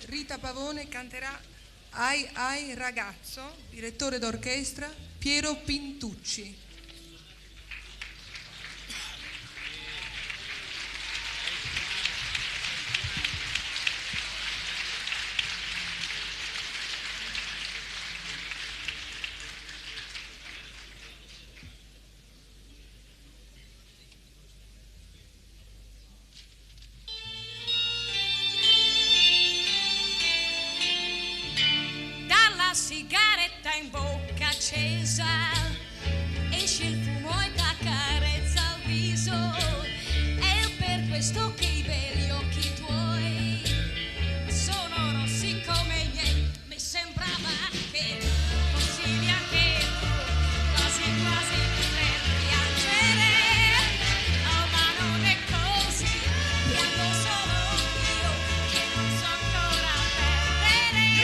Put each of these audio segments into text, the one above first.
Rita Pavone canterà Ai Ai Ragazzo, direttore d'orchestra Piero Pintucci. Sigaretta in bocca accesa, esce il fumo e t'accarezza il viso, è per questo che i belli occhi tuoi sono rossi come i miei. Mi sembrava che fossi anche tu, quasi quasi per piangere, oh ma non è così, piango solo io che non so ancora perdere.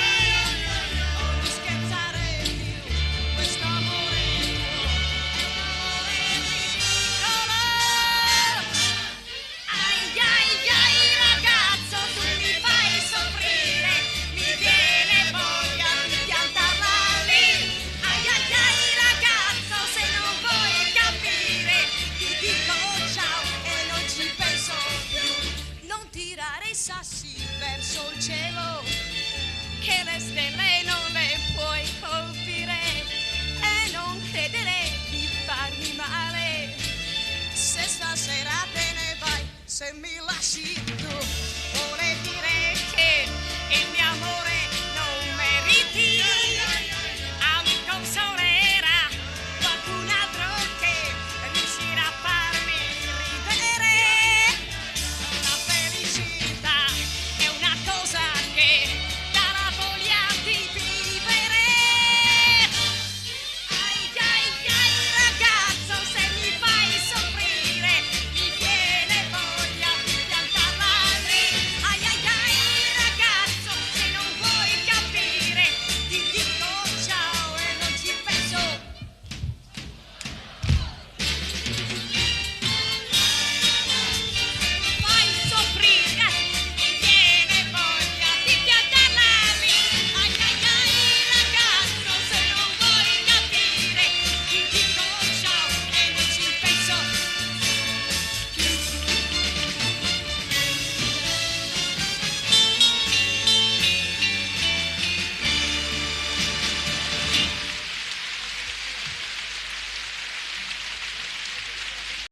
Sassi verso il cielo, che le stelle non le puoi colpire, e non credere di farmi male, se stasera te ne vai, se mi lasci tu.